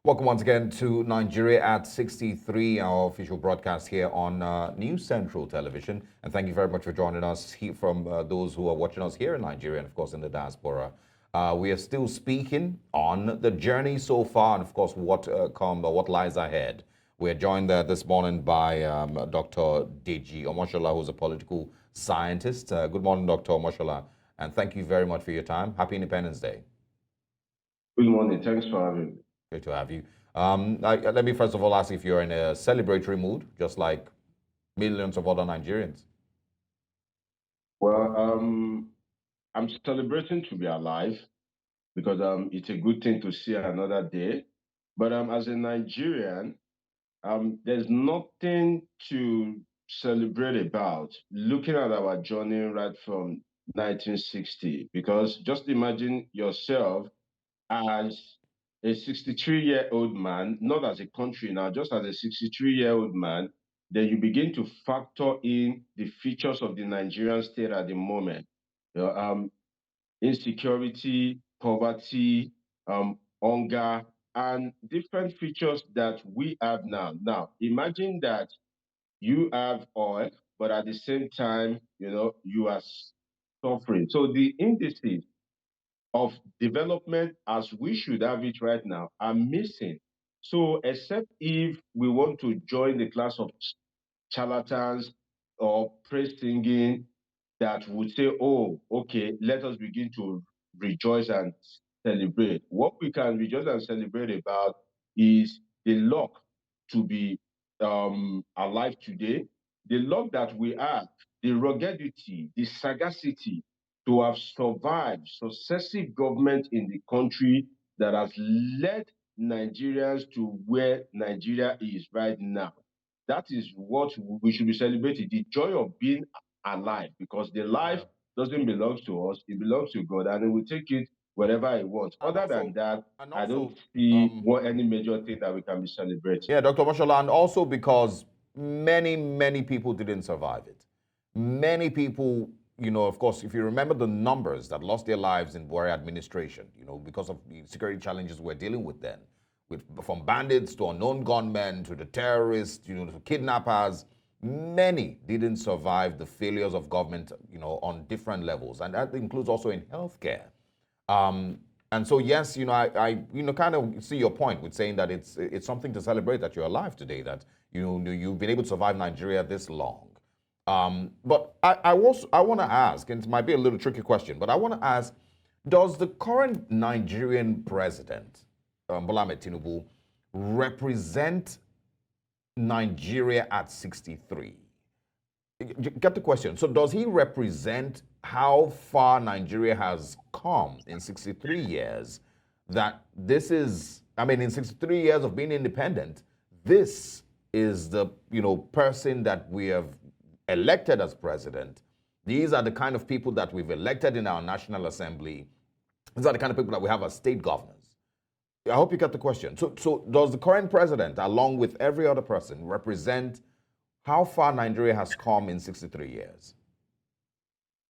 Welcome once again to Nigeria at 63, our official broadcast here on News Central Television. And thank you very much for joining us from those who are watching us here in Nigeria and, of course, in the diaspora. We are still speaking on the journey so far and, of course, what lies ahead. We are joined this morning by Dr. Deji Omashola, who's a political scientist. Good morning, Dr. Omashola, and thank you very much for your time. Happy Independence Day. Good morning. Thanks for having me. Great to have you. Let me first of all ask if you're in a celebratory mood, just like millions of other Nigerians. Well, I'm celebrating to be alive because it's a good thing to see another day. But as a Nigerian, there's nothing to celebrate about looking at our journey right from 1960. Because just imagine yourself as a 63-year-old man, not as a country now, just as a 63-year-old man, then you begin to factor in the features of the Nigerian state at the moment. You know, insecurity, poverty, hunger, and different features that we have now. Now, imagine that you have oil, but at the same time, you are suffering. So the indices of development as we should have it right now are missing. So, except if we want to join the class of charlatans or praise singing that would say, oh, okay, let us begin to rejoice and celebrate. What we can rejoice and celebrate about is the luck to be alive today, the luck that we have, the ruggedity, the sagacity to have survived successive government in the country that has led Nigerians to where Nigeria is right now. That is what we should be celebrating, the joy of being alive, because the life doesn't belong to us, it belongs to God, and He will take it wherever He wants. Other than that, I don't see what any major thing that we can be celebrating. Yeah, Dr. Mashallah, and also because many people didn't survive it. Many people, of course, if you remember the numbers that lost their lives in Buhari administration, because of the security challenges we're dealing with then, from bandits to unknown gunmen to the terrorists, to kidnappers, many didn't survive the failures of government, on different levels, and that includes also in healthcare. And so, yes, I kind of see your point with saying that it's something to celebrate that you're alive today, that you've been able to survive Nigeria this long. But I want to ask, and it might be a little tricky question, but I want to ask, does the current Nigerian president, Bola Ahmed Tinubu, represent Nigeria at 63? Get the question. So does he represent how far Nigeria has come in 63 years? That this is, in 63 years of being independent, this is the, person that we have elected as president. These are the kind of people that we've elected in our National Assembly. These are the kind of people that we have as state governors. I hope you get the question. So does the current president, along with every other person, represent how far Nigeria has come in 63 years?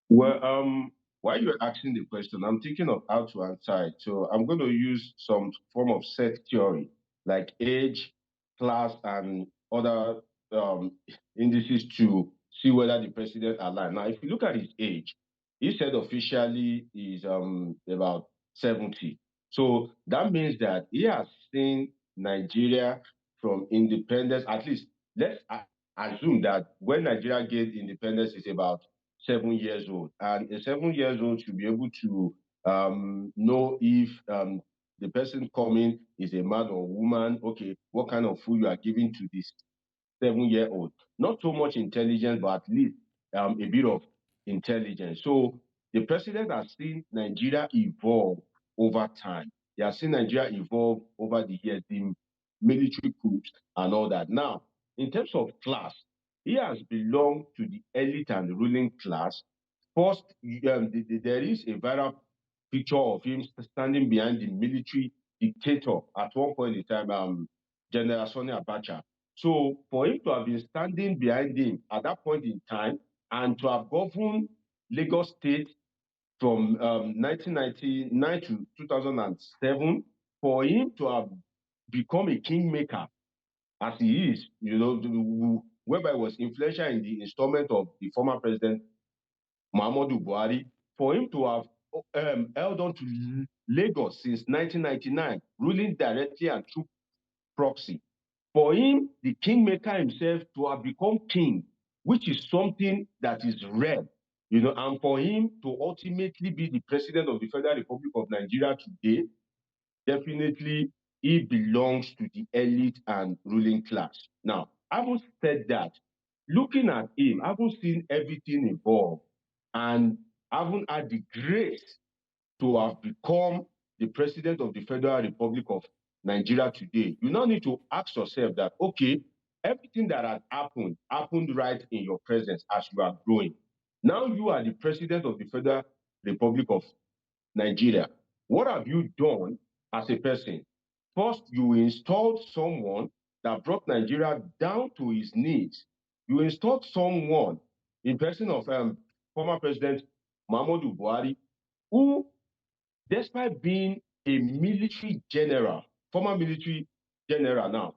Well, while you're asking the question, I'm thinking of how to answer it. So I'm going to use some form of set theory, like age, class, and other indices to see whether the president aligned. Now, if you look at his age, he said officially is about 70. So that means that he has seen Nigeria from independence. At least let's assume that when Nigeria gained independence is about 7 years old, and a 7 years old should be able to know if the person coming is a man or woman. Okay, what kind of food you are giving to this 7 year old? Not so much intelligence, but at least a bit of intelligence. So the president has seen Nigeria evolve over time. He has seen Nigeria evolve over the years, the military coups and all that. Now, in terms of class, he has belonged to the elite and the ruling class. First, there is a viral picture of him standing behind the military dictator at one point in time, General Sani Abacha. So for him to have been standing behind him at that point in time and to have governed Lagos State from 1999 to 2007, for him to have become a kingmaker as he is, whereby he was influential in the installment of the former president Muhammadu Buhari, for him to have held on to Lagos since 1999, ruling directly and through proxy. For him, the kingmaker himself, to have become king, which is something that is rare, and for him to ultimately be the president of the Federal Republic of Nigeria today, definitely he belongs to the elite and ruling class. Now, having said that, looking at him, having seen everything involved, and having had the grace to have become the president of the Federal Republic of Nigeria today, you now need to ask yourself that, okay, everything that has happened right in your presence as you are growing. Now you are the president of the Federal Republic of Nigeria. What have you done as a person? First, you installed someone that brought Nigeria down to his knees. You installed someone in person of former President Muhammadu Buhari, who, despite being a military general, former military general now,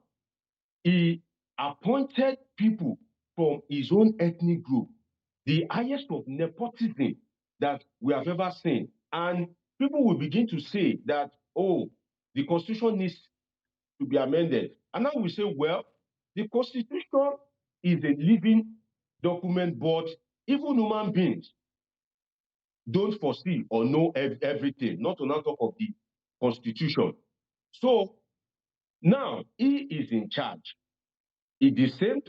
he appointed people from his own ethnic group, the highest of nepotism that we have ever seen. And people will begin to say that, oh, the constitution needs to be amended. And now we say, well, the constitution is a living document, but even human beings don't foresee or know everything, not to now talk of the constitution. So now he is in charge.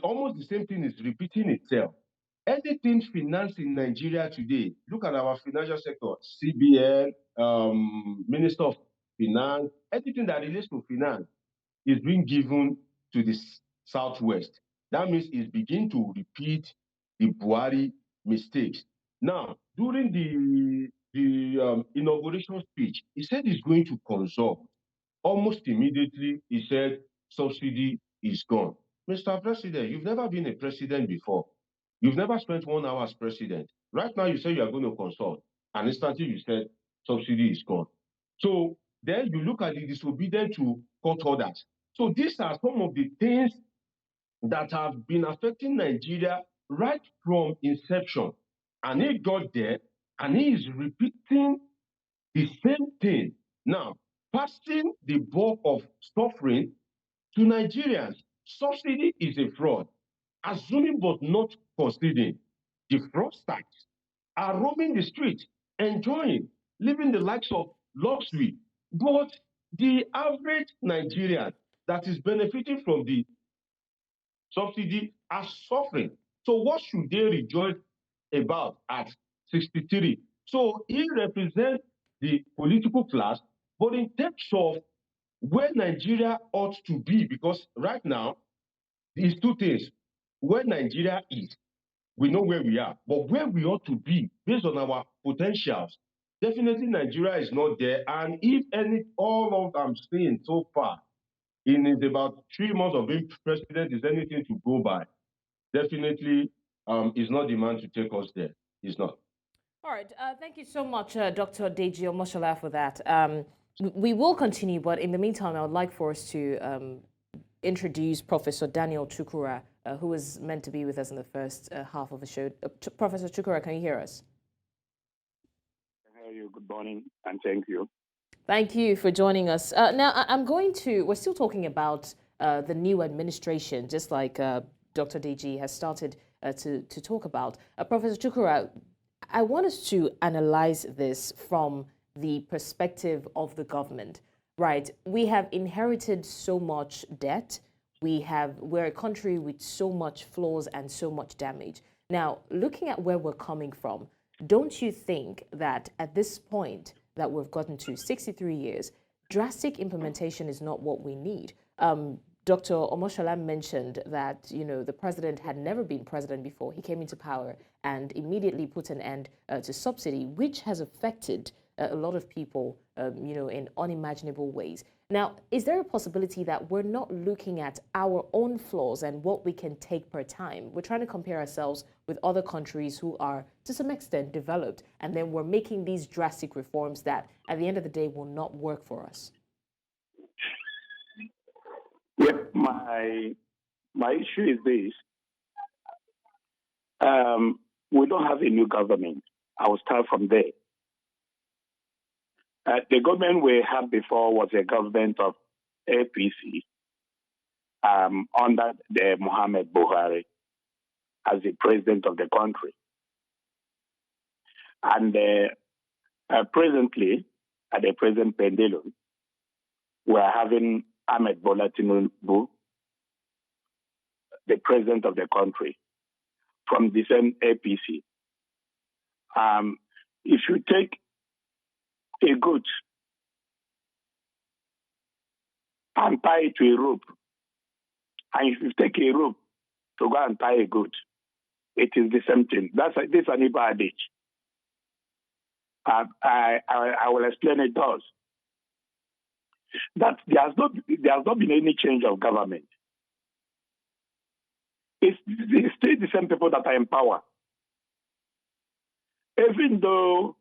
Almost the same thing is repeating itself. Anything finance in Nigeria today, look at our financial sector, CBN, Minister of Finance, anything that relates to finance is being given to the Southwest. That means it's beginning to repeat the Buhari mistakes. Now, during the inauguration speech, he said he's going to consult. Almost immediately, he said subsidy is gone. Mr. President, you've never been a president before. You've never spent 1 hour as president. Right now, you say you are going to consult, and instantly you said subsidy is gone. So then you look at the disobedient to court orders. So these are some of the things that have been affecting Nigeria right from inception. And he got there, and he is repeating the same thing. Now, passing the bulk of suffering to Nigerians. Subsidy is a fraud. Assuming but not conceding, the fraudsters are roaming the street, enjoying, living the likes of luxury. But the average Nigerian that is benefiting from the subsidy are suffering. So what should they rejoice about at 63? So he represents the political class, but in terms of where Nigeria ought to be, because right now, these two things, where Nigeria is, we know where we are, but where we ought to be based on our potentials, definitely Nigeria is not there. And if all of I'm seeing so far in about 3 months of being president is anything to go by, definitely is not the man to take us there. It's not. All right. Thank you so much, Dr. Deji Omashola, for that. We will continue, but in the meantime, I would like for us to introduce Professor Daniel Chukwura, who was meant to be with us in the first half of the show. Professor Chukwura, can you hear us? I hear you. Good morning, and thank you. Thank you for joining us. Now, we're still talking about the new administration, just like Dr. Deji has started to talk about. Professor Chukwura, I want us to analyze this from the perspective of the government, right? We have inherited so much debt. We're a country with so much flaws and so much damage. Now, looking at where we're coming from, don't you think that at this point that we've gotten to 63 years, drastic implementation is not what we need? Dr. Omashola mentioned that, the president had never been president before. He came into power and immediately put an end to subsidy, which has affected a lot of people, in unimaginable ways. Now, is there a possibility that we're not looking at our own flaws and what we can take per time? We're trying to compare ourselves with other countries who are, to some extent, developed, and then we're making these drastic reforms that, at the end of the day, will not work for us. my issue is this. We don't have a new government. I will start from there. The government we had before was a government of APC under the Muhammad Buhari as the president of the country. And presently, at the present pendulum, we are having Ahmed Bola Tinubu, the president of the country, from the same APC. If you take a goat and tie it to a rope, and if you take a rope to go and tie a goat, it is the same thing. This is an Igbo adage. I will explain it thus. That there has not been any change of government. It's still the same people that are in power. Even though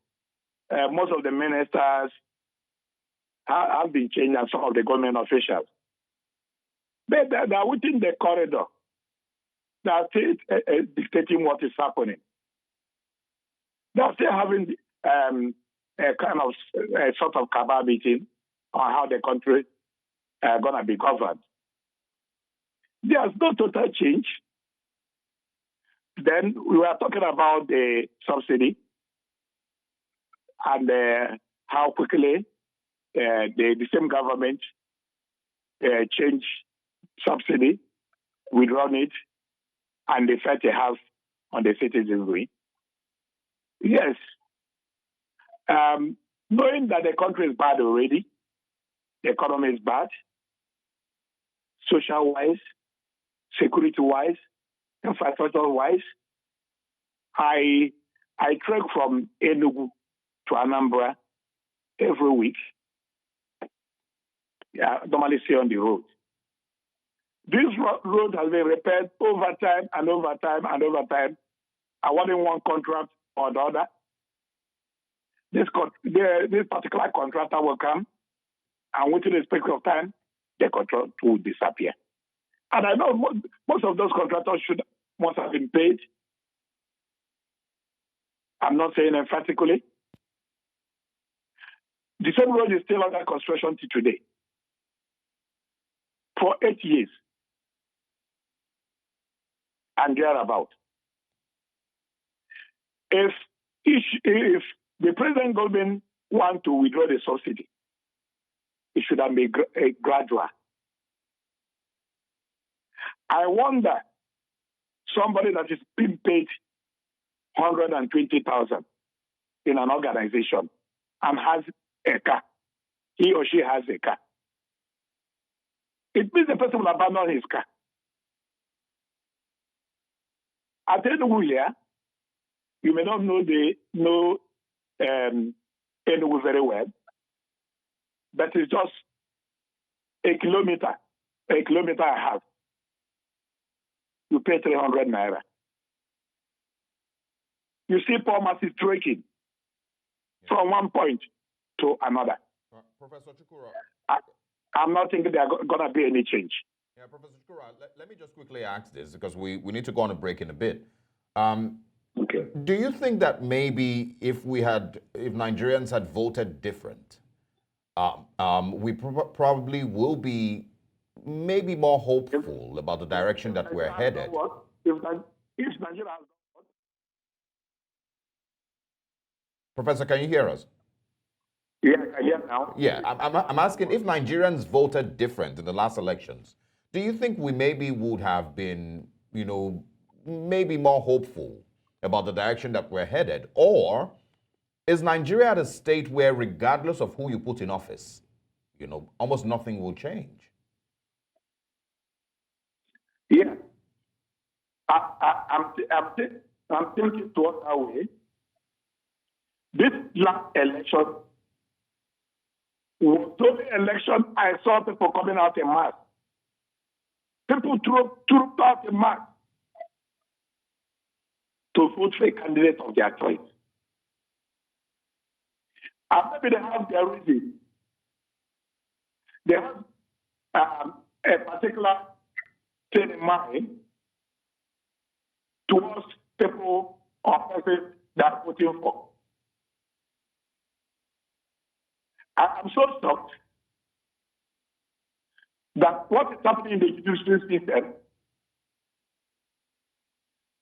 most of the ministers have been changed and some of the government officials, they are within the corridor. They are still dictating what is happening. They are still having a kind of sort of cabal meeting on how the country is going to be governed. There's no total change. Then we were talking about the subsidy and how quickly the same government changed subsidy, withdrawn it, and they felt a half on the citizenry. Yes. Knowing that the country is bad already, the economy is bad, social-wise, security-wise, infrastructure-wise, I trek from Enugu to Anambra every week. Yeah, normally stay on the road. This road has been repaired over time and over time and over time, awarding one contract or the other. This particular contractor will come, and within a space of time, the contract will disappear. And I know most of those contractors must have been paid. I'm not saying emphatically. The same road is still under construction till today. For 8 years. And thereabout. If the present government want to withdraw the subsidy, it should have been gradual. I wonder, somebody that is being paid 120,000 in an organization and has a car, he or she has a car. It means the person will abandon his car. At Enugu here, you may not know Enugu very well, but it's just a kilometer and a half. You pay 300 naira. You see poor masses trekking from one point to another. Professor Chukwura. I'm not thinking there's going to be any change. Yeah, Professor Chukwura, let me just quickly ask this because we need to go on a break in a bit. Okay. Do you think that maybe if Nigerians had voted different, we probably will be maybe more hopeful about the direction that we're headed? If Nigeria has what? Professor, can you hear us? Yeah, I hear now. Yeah, I'm asking if Nigerians voted different in the last elections, do you think we maybe would have been, maybe more hopeful about the direction that we're headed? Or is Nigeria at a state where regardless of who you put in office, almost nothing will change? Yeah. I'm thinking towards that way. This last election was the only election I saw people coming out in mass. People trooped out in mass to vote for a candidate of their choice. And maybe they have their reason. They have a particular thing in mind towards people or persons that are voting for. I'm so shocked that what is happening in the judicial system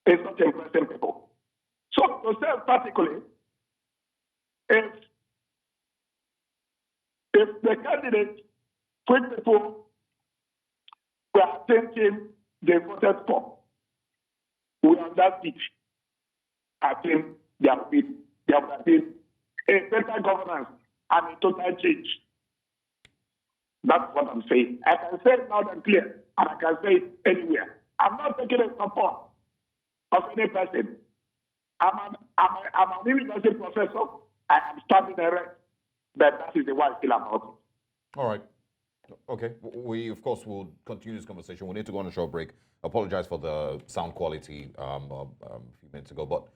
is not impressing people. So to say particularly, if the candidates, which people were thinking they voted for, we are that seat, I think there will be a better governance and a total change. That's what I'm saying. I can say it loud and clear, and I can say it anywhere. I'm not taking a support of any person. I'm an university professor. I am standing erect, but that is the way I feel about it. All right. Okay. We, of course, will continue this conversation. We need to go on a short break. Apologize for the sound quality a few minutes ago, but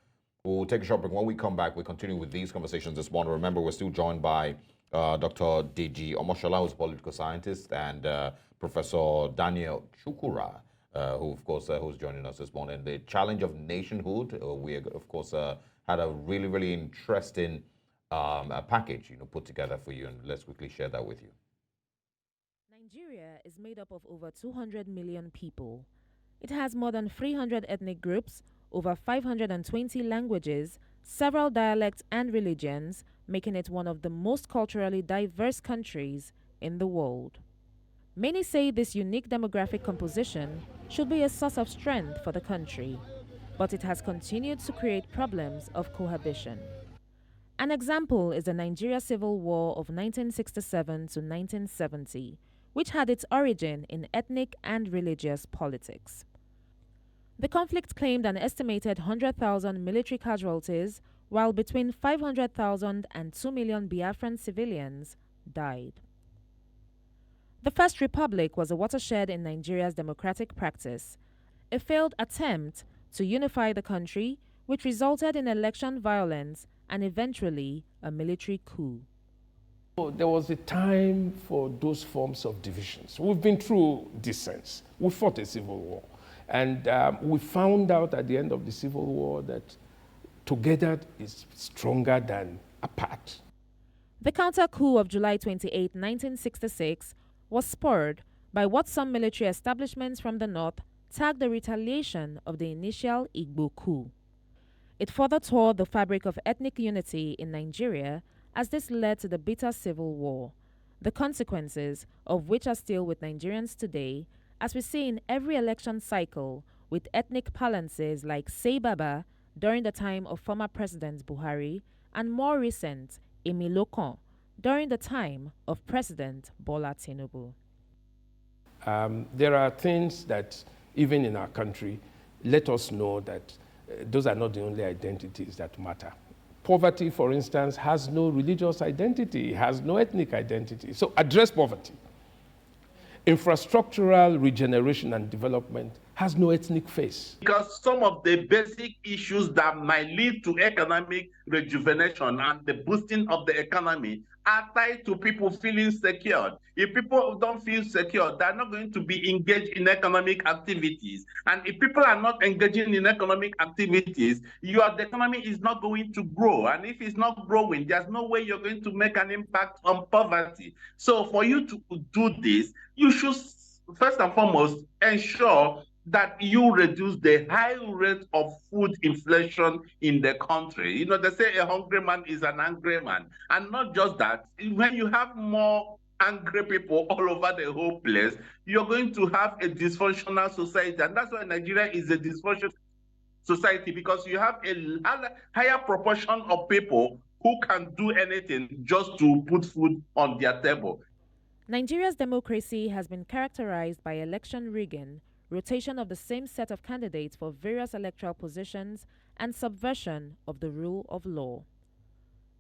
we'll take a short break. When we come back, we continue with these conversations this morning. Remember, we're still joined by Dr. Deji Omashola, who's a political scientist, and Professor Daniel Chukwura, who, of course, who's joining us this morning. The challenge of nationhood. We, of course, had a really, really interesting package, put together for you, and let's quickly share that with you. Nigeria is made up of over 200 million people. It has more than 300 ethnic groups, over 520 languages, several dialects and religions, making it one of the most culturally diverse countries in the world. Many say this unique demographic composition should be a source of strength for the country, but it has continued to create problems of cohabitation. An example is the Nigeria Civil War of 1967 to 1970, which had its origin in ethnic and religious politics. The conflict claimed an estimated 100,000 military casualties, while between 500,000 and 2 million Biafran civilians died. The First Republic was a watershed in Nigeria's democratic practice, a failed attempt to unify the country, which resulted in election violence and eventually a military coup. There was a time for those forms of divisions. We've been through dissents. We fought a civil war. And we found out at the end of the civil war that together is stronger than apart. The counter-coup of July 28, 1966 was spurred by what some military establishments from the north tagged the retaliation of the initial Igbo coup. It further tore the fabric of ethnic unity in Nigeria, as this led to the bitter civil war, the consequences of which are still with Nigerians today, as we see in every election cycle with ethnic balances like Say Baba during the time of former President Buhari and more recent Emilokan during the time of President Bola Tinubu. There are things that, even in our country, let us know that those are not the only identities that matter. Poverty, for instance, has no religious identity, has no ethnic identity. So address poverty. Infrastructural regeneration and development has no ethnic face. Because some of the basic issues that might lead to economic rejuvenation and the boosting of the economy are tied to people feeling secured. If people don't feel secure, they're not going to be engaged in economic activities. And if people are not engaging in economic activities, the economy is not going to grow. And if it's not growing, there's no way you're going to make an impact on poverty. So for you to do this, you should first and foremost ensure that you reduce the high rate of food inflation in the country. They say a hungry man is an angry man. And not just that, when you have more angry people all over the whole place, you're going to have a dysfunctional society. And that's why Nigeria is a dysfunctional society, because you have a higher proportion of people who can do anything just to put food on their table. Nigeria's democracy has been characterized by election rigging, rotation of the same set of candidates for various electoral positions, and subversion of the rule of law.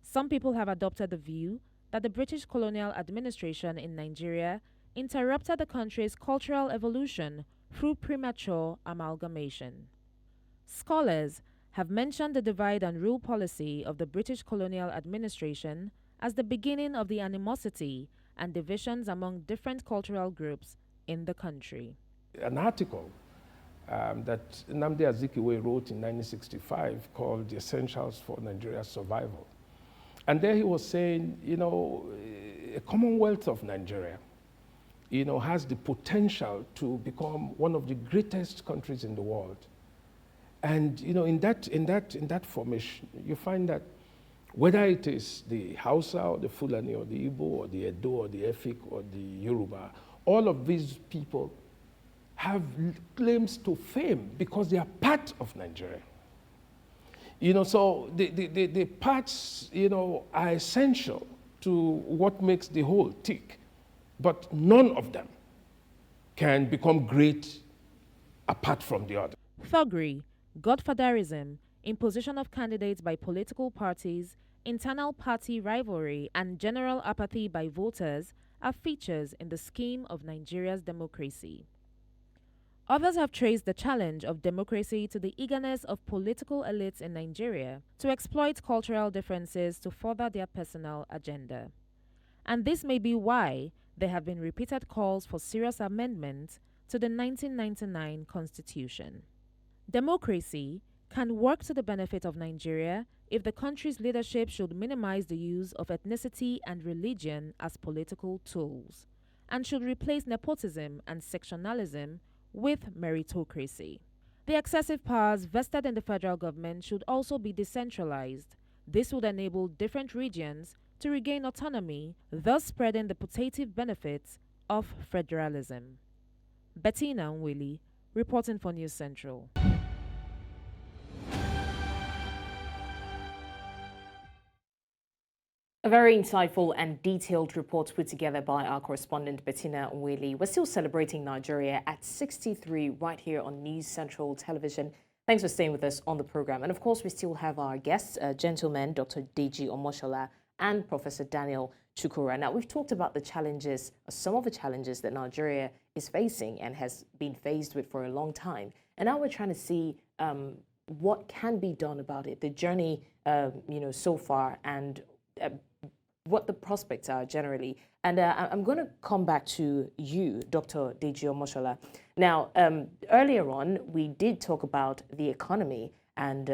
Some people have adopted the view that the British colonial administration in Nigeria interrupted the country's cultural evolution through premature amalgamation. Scholars have mentioned the divide and rule policy of the British colonial administration as the beginning of the animosity and divisions among different cultural groups in the country. An article that Nnamdi Azikiwe wrote in 1965 called The Essentials for Nigeria's Survival. And there he was saying, you know, a Commonwealth of Nigeria, you know, has the potential to become one of the greatest countries in the world. And you know, in that formation, you find that whether it is the Hausa or the Fulani or the Igbo or the Edo or the Efik or the Yoruba, all of these people have claims to fame because they are part of Nigeria. You know, so the parts, you know, are essential to what makes the whole tick, but none of them can become great apart from the other. Thuggery, godfatherism, imposition of candidates by political parties, internal party rivalry, and general apathy by voters are features in the scheme of Nigeria's democracy. Others have traced the challenge of democracy to the eagerness of political elites in Nigeria to exploit cultural differences to further their personal agenda. And this may be why there have been repeated calls for serious amendments to the 1999 Constitution. Democracy can work to the benefit of Nigeria if the country's leadership should minimize the use of ethnicity and religion as political tools, and should replace nepotism and sectionalism with meritocracy. The excessive powers vested in the federal government should also be decentralized. This would enable different regions to regain autonomy, thus spreading the putative benefits of federalism. Bettina Nwelih, reporting for News Central. A very insightful and detailed report put together by our correspondent Bettina Nwelih. We're still celebrating Nigeria at 63 right here on News Central Television. Thanks for staying with us on the program. And of course, we still have our guests, gentlemen, Dr. Deji Omashola and Professor Daniel Chukwura. Now, we've talked about the challenges, some of the challenges that Nigeria is facing and has been faced with for a long time. And now we're trying to see what can be done about it, the journey, so far, and what the prospects are generally. And I'm going to come back to you, Dr. Deji Omashola. Now, earlier on, we did talk about the economy and,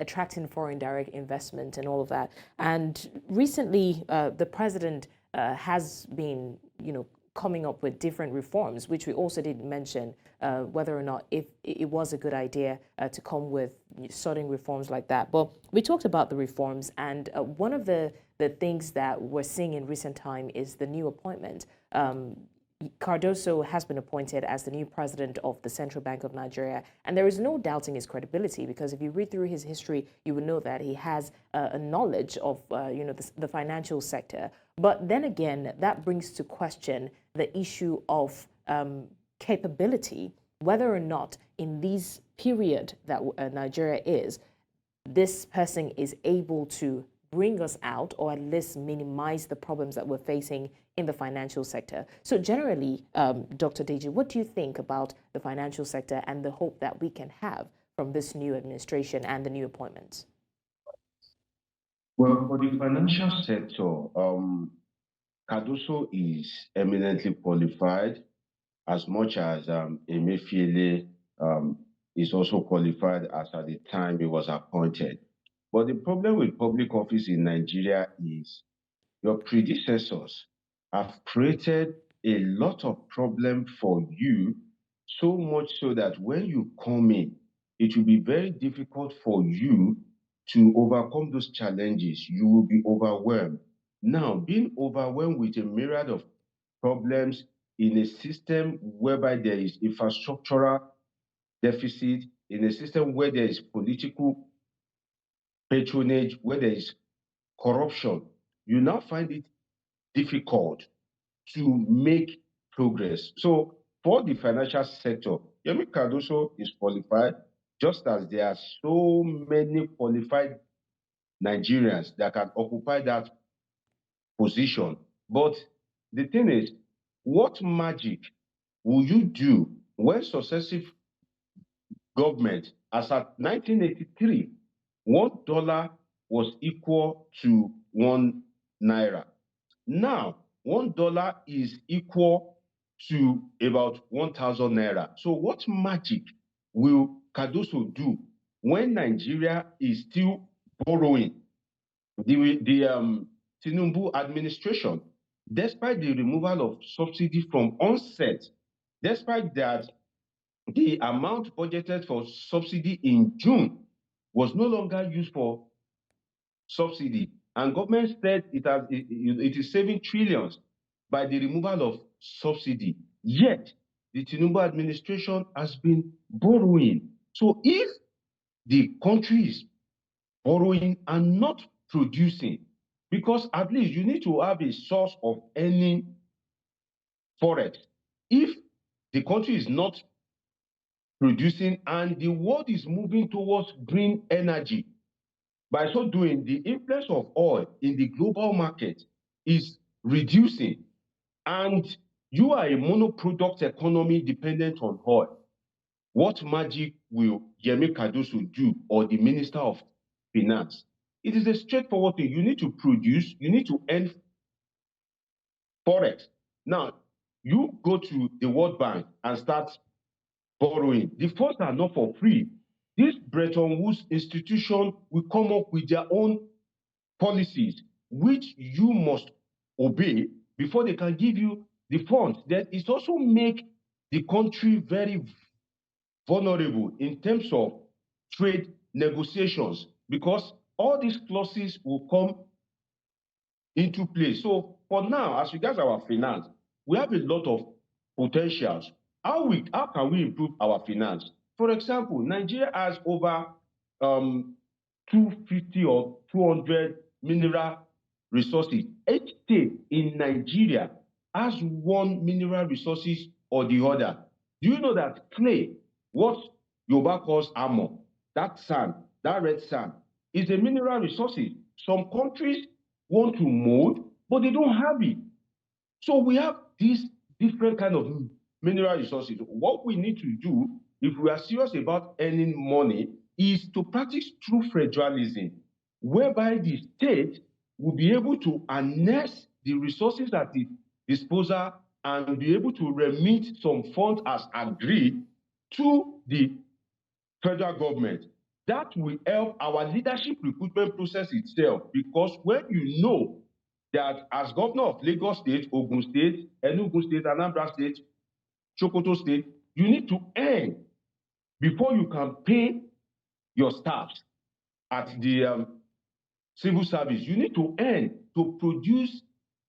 attracting foreign direct investment and all of that. And recently, the president has been, coming up with different reforms, which we also didn't mention whether or not if it was a good idea to come with certain reforms like that. But we talked about the reforms, and one of the things that we're seeing in recent time is the new appointment. Cardoso has been appointed as the new president of the Central Bank of Nigeria, and there is no doubting his credibility, because if you read through his history, you would know that he has a knowledge of the financial sector. But then again, that brings to question the issue of capability, whether or not in this period that Nigeria is, this person is able to bring us out, or at least minimize the problems that we're facing in the financial sector. So generally, Dr. Deji, what do you think about the financial sector and the hope that we can have from this new administration and the new appointments? Well, for the financial sector, Cardoso is eminently qualified, as much as Emefiele is also qualified as at the time he was appointed. But the problem with public office in Nigeria is your predecessors have created a lot of problem for you, so much so that when you come in, it will be very difficult for you to overcome those challenges. You will be overwhelmed. Now, being overwhelmed with a myriad of problems in a system whereby there is infrastructural deficit, in a system where there is political patronage, where there is corruption, you now find it difficult to make progress. So for the financial sector, Yemi Cardoso is qualified, just as there are so many qualified Nigerians that can occupy that position. But the thing is, what magic will you do when successive government, as at 1983, $1 was equal to 1 naira. Now, $1 is equal to about 1,000 naira. So what magic will Cardoso do when Nigeria is still borrowing? The Tinubu administration, despite the removal of subsidy from onset, despite that the amount budgeted for subsidy in June was no longer used for subsidy, and government said it is saving trillions by the removal of subsidy. Yet, the Tinubu administration has been borrowing. So if the country is borrowing and not producing, because at least you need to have a source of earning forex. If the country is not producing and the world is moving towards green energy, by so doing, the influence of oil in the global market is reducing, and you are a monoproduct economy dependent on oil. What magic will Yemi Cardoso do, or the Minister of Finance? It is a straightforward thing. You need to produce, you need to earn forex. Now, you go to the World Bank and start borrowing. The funds are not for free. This Bretton Woods institution will come up with their own policies, which you must obey before they can give you the funds. Then it also make the country very vulnerable in terms of trade negotiations, because all these clauses will come into place. So for now, as regards our finance, we have a lot of potentials. How can we improve our finance? For example, Nigeria has over 250 or 200 mineral resources. Each state in Nigeria has one mineral resources or the other. Do you know that clay, what Yoruba calls armor, that sand, that red sand, is a mineral resources? Some countries want to mold, but they don't have it. So we have these different kind of mineral resources. What we need to do, if we are serious about earning money, is to practice true federalism, whereby the state will be able to harness the resources at its disposal and be able to remit some funds as agreed to the federal government. That will help our leadership recruitment process itself, because when you know that as governor of Lagos State, Ogun State, Enugu State, Anambra State, Sokoto State, you need to earn before you can pay your staff at the civil service. You need to earn to produce,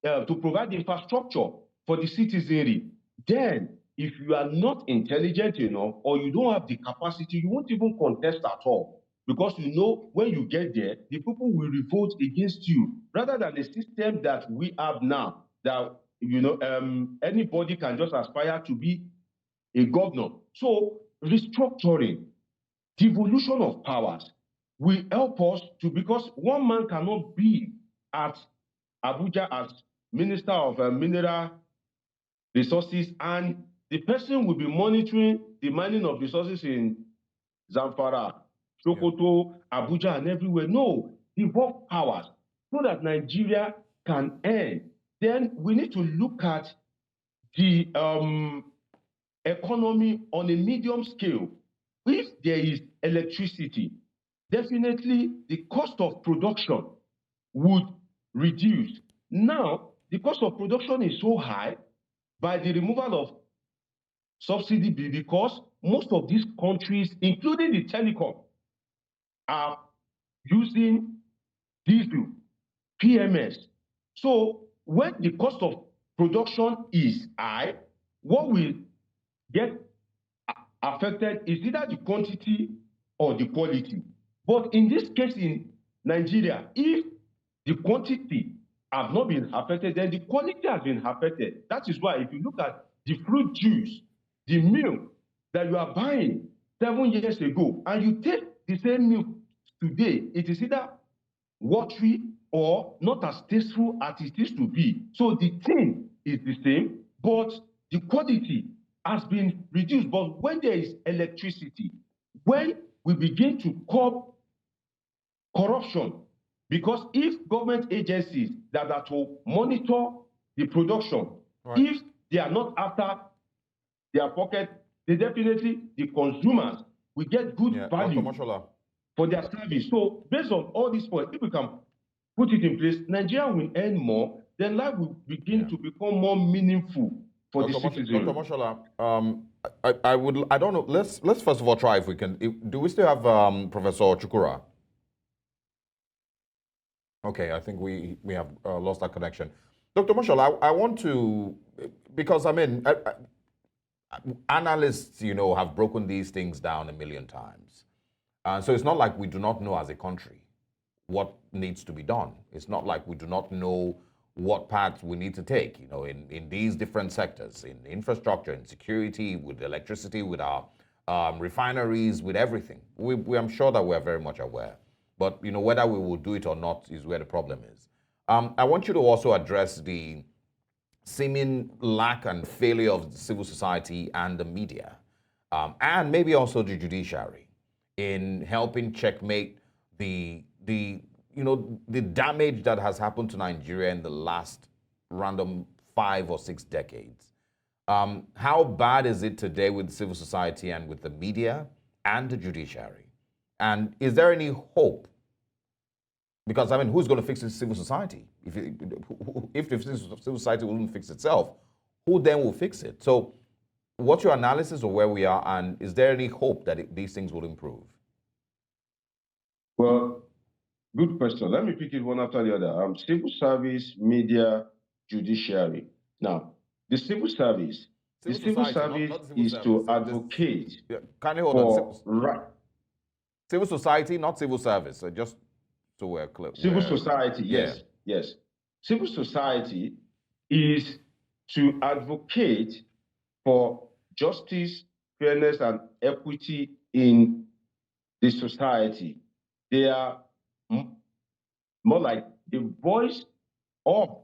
to provide infrastructure for the citizenry. Then, if you are not intelligent enough or you don't have the capacity, you won't even contest at all. Because you know when you get there, the people will revolt against you, rather than the system that we have now, that anybody can just aspire to be a governor. So restructuring, devolution of powers will help us to, because one man cannot be at Abuja as Minister of Mineral Resources, and the person will be monitoring the mining of resources in Zamfara, Sokoto, Abuja, and everywhere. No, devolve powers so that Nigeria can earn. Then we need to look at the economy on a medium scale. If there is electricity, definitely the cost of production would reduce. Now, the cost of production is so high by the removal of subsidy, because most of these countries, including the telecom, are using diesel, PMS. So when the cost of production is high, what will get affected is either the quantity or the quality. But in this case in Nigeria, if the quantity has not been affected, then the quality has been affected. That is why if you look at the fruit juice, the milk that you are buying 7 years ago, and you take the same milk today, it is either watery or not as tasteful as it used to be. So the thing is the same, but the quality has been reduced. But when there is electricity, when we begin to curb corruption, because if government agencies that are to monitor the production, if they are not after their pocket. They definitely, the consumers, will get good value Dr. Omashola. for their service. So based on all these points, if we can put it in place, Nigeria will earn more, then life will begin to become more meaningful for the citizens. Dr. Omashola, I don't know. Let's first of all try if we can. Do we still have Professor Chukwura? Okay, I think we have lost that connection. Dr. Omashola, I want to, because I mean, analysts, have broken these things down a million times. So it's not like we do not know as a country what needs to be done. It's not like we do not know what paths we need to take, in these different sectors, in infrastructure, in security, with electricity, with our refineries, with everything. I'm sure that we're very much aware. But, whether we will do it or not is where the problem is. I want you to also address the seeming lack and failure of civil society and the media, and maybe also the judiciary in helping checkmate the damage that has happened to Nigeria in the last random 5 or 6 decades. How bad is it today with civil society and with the media and the judiciary? And is there any hope? Because, I mean, who's going to fix the civil society? If the civil society won't fix itself, who then will fix it? So what's your analysis of where we are, and is there any hope that these things will improve? Well, good question. Let me pick it one after the other. Civil service, media, judiciary. Now, the civil service, is to advocate Kindly hold for on. right. Civil society, not civil service. So just so we're clear. Civil society, yes, yes. Civil society is to advocate for justice, fairness, and equity in the society. They are more like the voice of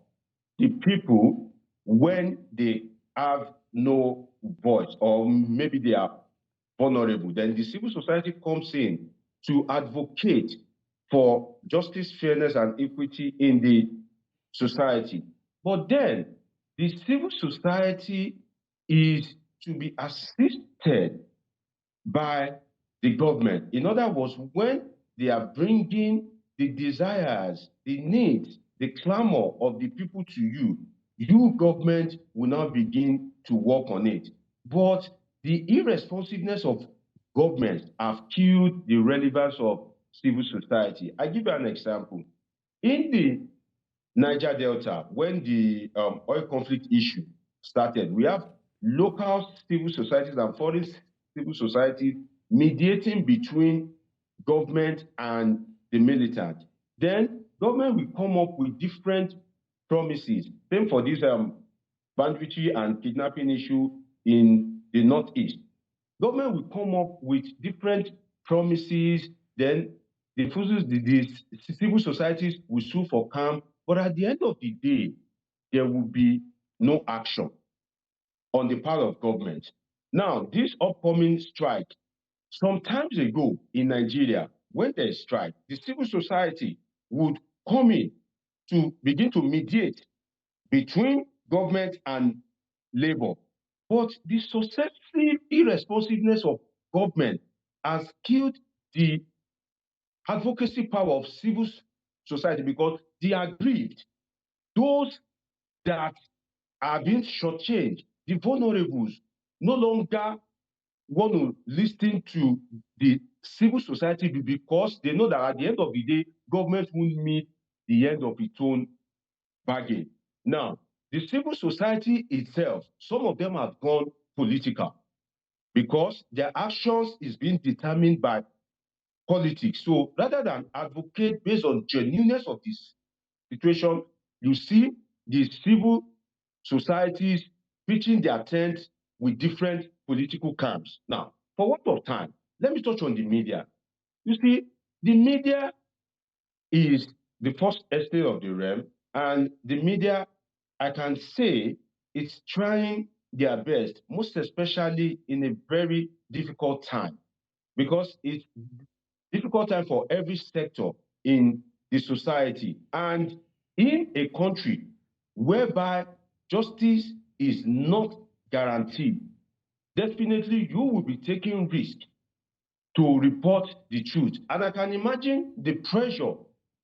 the people when they have no voice, or maybe they are vulnerable. Then the civil society comes in to advocate for justice, fairness, and equity in the society. But then the civil society is to be assisted by the government. In other words, when they are bringing the desires, the needs, the clamor of the people to you, you government will now begin to work on it. But the irresponsiveness of government have killed the relevance of civil society. I give you an example. In the Niger Delta, when the oil conflict issue started, we have local civil societies and foreign civil societies mediating between government and the militant. Then government will come up with different promises. Same for this banditry and kidnapping issue in the Northeast. Government will come up with different promises, then the civil societies will sue for calm, but at the end of the day, there will be no action on the part of government. Now, this upcoming strike, some times ago in Nigeria, when there's strike, the civil society would come in to begin to mediate between government and labor. But the successive irresponsiveness of government has killed the advocacy power of civil society, because they are aggrieved. Those that are being shortchanged, the vulnerables, no longer want to listen to the civil society because they know that at the end of the day, government will meet the end of its own bargain. Now, the civil society itself, some of them have gone political because their actions is being determined by politics. So rather than advocate based on genuineness of this situation, you see the civil societies pitching their tent with different political camps. Now, for what of time, let me touch on the media. You see, the media is the first estate of the realm, and the media, I can say, is trying their best, most especially in a very difficult time, because it's difficult time for every sector in the society. And in a country whereby justice, is not guaranteed. Definitely, you will be taking risk to report the truth. And I can imagine the pressure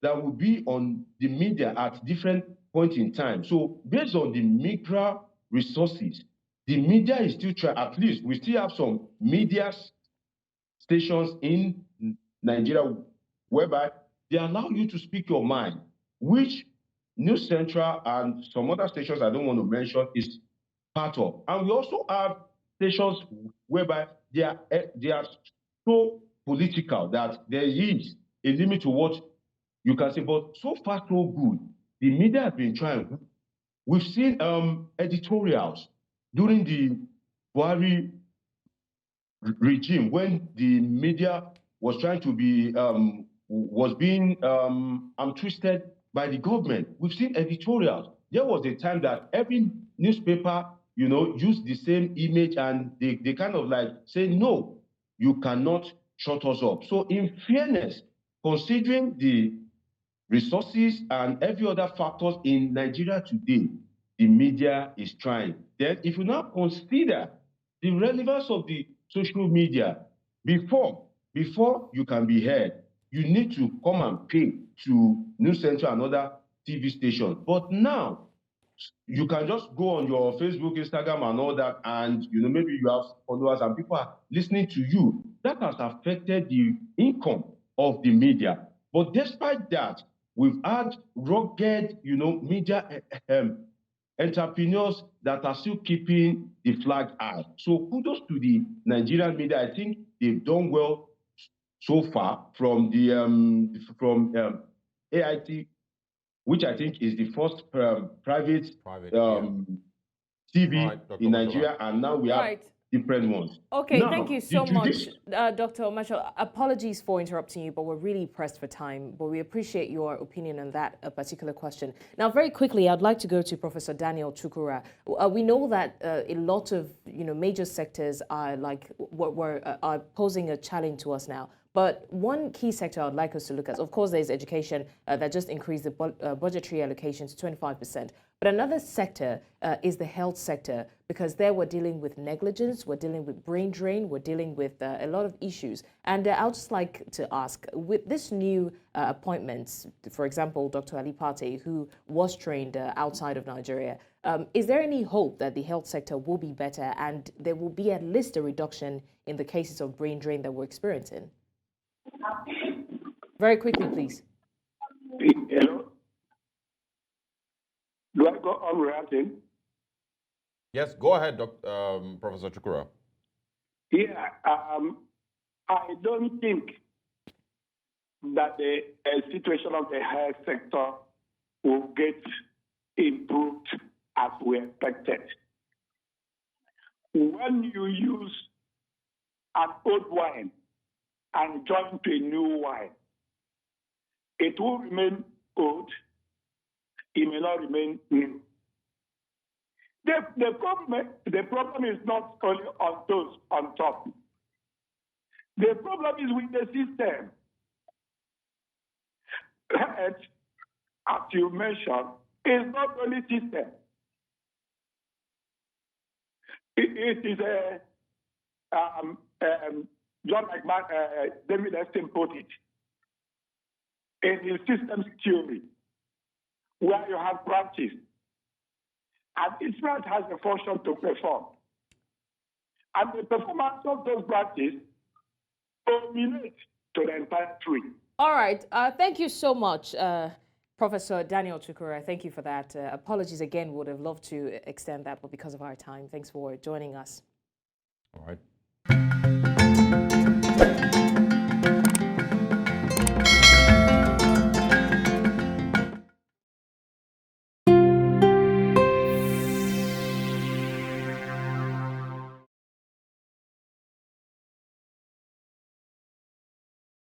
that will be on the media at different points in time. So based on the meager resources, the media is still trying, at least we still have some media stations in Nigeria whereby they allow you to speak your mind, which News Central and some other stations I don't want to mention is part of. And we also have stations whereby they are so political that there is a limit to what you can say. But so far, so good. The media has been trying. We've seen editorials during the Buhari regime when the media was trying to be was being twisted by the government. We've seen editorials. There was a time that every newspaper, you know, used the same image, and they kind of like say, no, you cannot shut us up. So in fairness, considering the resources and every other factors in Nigeria today, the media is trying. Then if you now consider the relevance of the social media, before you can be heard, you need to come and pay to News Central and other TV stations. But now, you can just go on your Facebook, Instagram, and all that, and you know, maybe you have followers and people are listening to you. That has affected the income of the media. But despite that, we've had rugged, you know, media entrepreneurs that are still keeping the flag high. So kudos to the Nigerian media. I think they've done well so far from the AIT, which I think is the first private TV Right, in Nigeria, and now we have different ones. Okay, now, thank you so much, Dr. Omashola. Apologies for interrupting you, but we're really pressed for time. But we appreciate your opinion on that particular question. Now, very quickly, I'd like to go to Professor Daniel Chukwura. We know that a lot of major sectors are are posing a challenge to us now. But one key sector I'd like us to look at, of course, there's education that just increased the budgetary allocation to 25%. But another sector is the health sector, because there we're dealing with negligence, we're dealing with brain drain, we're dealing with a lot of issues. And I'll just like to ask, with this new appointments, for example, Dr. Ali Pate, who was trained outside of Nigeria, is there any hope that the health sector will be better and there will be at least a reduction in the cases of brain drain that we're experiencing? Very quickly, please. Hello? Do I go on reacting? Yes, go ahead, Professor Chukwura. Yeah, I don't think that the situation of the health sector will get improved as we expected. When you use an old wine and join to a new wine, it will remain old, it may not remain new. The problem is not only on those on top. The problem is with the system. Health, as you mentioned, is not only system. It is just like David Epstein put it, it is systems theory, where you have branches, and each branch has a function to perform. And the performance of those branches dominates to the entire tree. All right. Thank you so much, Professor Daniel Chukwura. Thank you for that. Apologies again. Would have loved to extend that, but because of our time, thanks for joining us. All right.